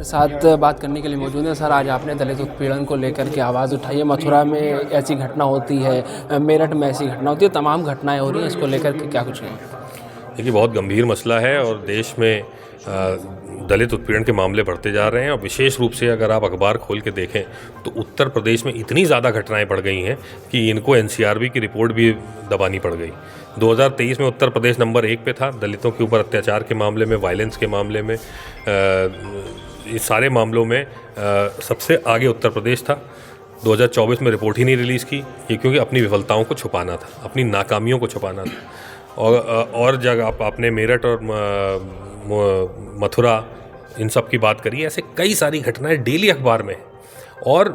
साथ बात करने के लिए मौजूद है। सर, आज आपने दलित उत्पीड़न को लेकर के आवाज़ उठाई है। मथुरा में ऐसी घटना होती है, मेरठ में ऐसी घटना होती है, तमाम घटनाएं हो रही हैं, इसको लेकर के क्या कुछ कहें? देखिए, बहुत गंभीर मसला है और देश में दलित उत्पीड़न के मामले बढ़ते जा रहे हैं। और विशेष रूप से अगर आप अखबार खोल के देखें तो उत्तर प्रदेश में इतनी ज़्यादा घटनाएं बढ़ गई हैं कि इनको एनसीआरबी की रिपोर्ट भी दबानी पड़ गई। 2023 में उत्तर प्रदेश नंबर 1 पे था दलितों के ऊपर अत्याचार के मामले में, वायलेंस के मामले में, इस सारे मामलों में सबसे आगे उत्तर प्रदेश था। 2024 में रिपोर्ट ही नहीं रिलीज़ की, ये क्योंकि अपनी विफलताओं को छुपाना था, अपनी नाकामियों को छुपाना था। और जगह आपने मेरठ और मथुरा इन सब की बात करी। ऐसे कई सारी घटनाएं डेली अखबार में हैं और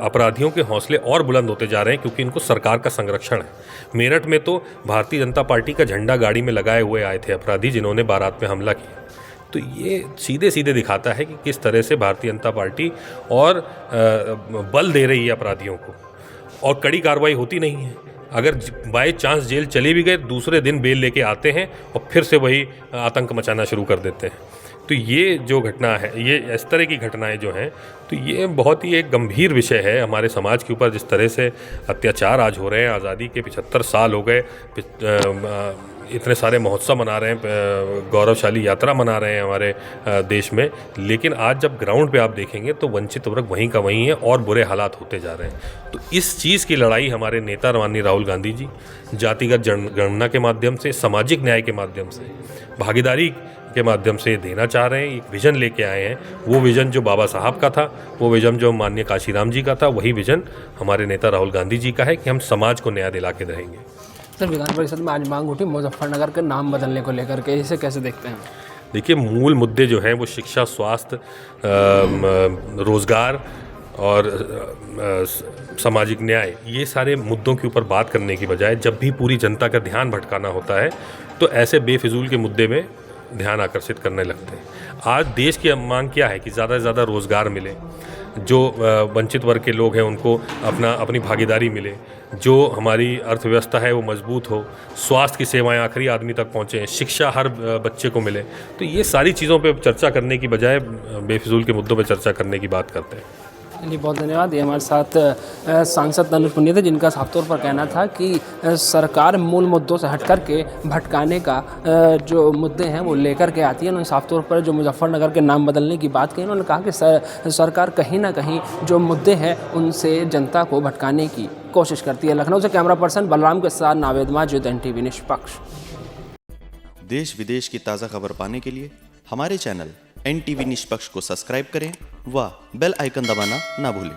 अपराधियों के हौसले और बुलंद होते जा रहे हैं क्योंकि इनको सरकार का संरक्षण है। मेरठ में तो भारतीय जनता पार्टी का झंडा गाड़ी में लगाए हुए आए थे अपराधी जिन्होंने बारात में हमला किया। तो ये सीधे सीधे दिखाता है कि किस तरह से भारतीय जनता पार्टी और बल दे रही है अपराधियों को, और कड़ी कार्रवाई होती नहीं है। अगर बाय चांस जेल चले भी गए, दूसरे दिन बेल लेके आते हैं और फिर से वही आतंक मचाना शुरू कर देते हैं। तो ये जो घटना है, ये इस तरह की घटनाएं जो हैं, तो ये बहुत ही एक गंभीर विषय है हमारे समाज के ऊपर। जिस तरह से अत्याचार आज हो रहे हैं, आज़ादी के 75 साल हो गए, इतने सारे महोत्सव मना रहे हैं, गौरवशाली यात्रा मना रहे हैं हमारे देश में, लेकिन आज जब ग्राउंड पे आप देखेंगे तो वंचित वर्ग वहीं का वहीं है और बुरे हालात होते जा रहे हैं। तो इस चीज़ की लड़ाई हमारे नेता माननीय राहुल गांधी जी जातिगत जनगणना के माध्यम से, सामाजिक न्याय के माध्यम से, भागीदारी के माध्यम से देना चाह रहे हैं। एक विज़न लेके आए हैं। वो विज़न जो बाबा साहब का था, वो विज़न जो माननीय काशीराम जी का था, वही विज़न हमारे नेता राहुल गांधी जी का है कि हम समाज को न्याय दिला के रहेंगे। सर, विधान परिषद में आज मांग उठी मुजफ्फरनगर के नाम बदलने को लेकर के, इसे कैसे देखते हैं? देखिए, मूल मुद्दे जो हैं वो शिक्षा, स्वास्थ्य, रोज़गार और सामाजिक न्याय, ये सारे मुद्दों के ऊपर बात करने की बजाय जब भी पूरी जनता का ध्यान भटकाना होता है तो ऐसे बेफिजूल के मुद्दे में ध्यान आकर्षित करने लगते हैं। आज देश की मांग क्या है कि ज़्यादा से ज़्यादा रोज़गार मिले, जो वंचित वर्ग के लोग हैं उनको अपनी भागीदारी मिले, जो हमारी अर्थव्यवस्था है वो मजबूत हो, स्वास्थ्य की सेवाएं आखिरी आदमी तक पहुँचें, शिक्षा हर बच्चे को मिले। तो ये सारी चीज़ों पे चर्चा करने की बजाय बेफिजूल के मुद्दों पे चर्चा करने की बात करते हैं। जी, बहुत धन्यवाद। ये हमारे साथ सांसद तनुज पुनिया थे, जिनका साफ तौर पर कहना था कि सरकार मूल मुद्दों से हट कर के भटकाने का जो मुद्दे हैं वो लेकर के आती है। उन्होंने साफ तौर पर जो मुजफ्फरनगर के नाम बदलने की बात कही, उन्होंने कहा कि सरकार कहीं ना कहीं जो मुद्दे हैं उनसे जनता को भटकाने की कोशिश करती है। लखनऊ से कैमरा पर्सन बलराम के साथ नावेद माजिद, NTV निष्पक्ष। देश विदेश की ताज़ा खबर पाने के लिए हमारे चैनल NTV निष्पक्ष को सब्सक्राइब करें व बेल आइकन दबाना ना भूलें।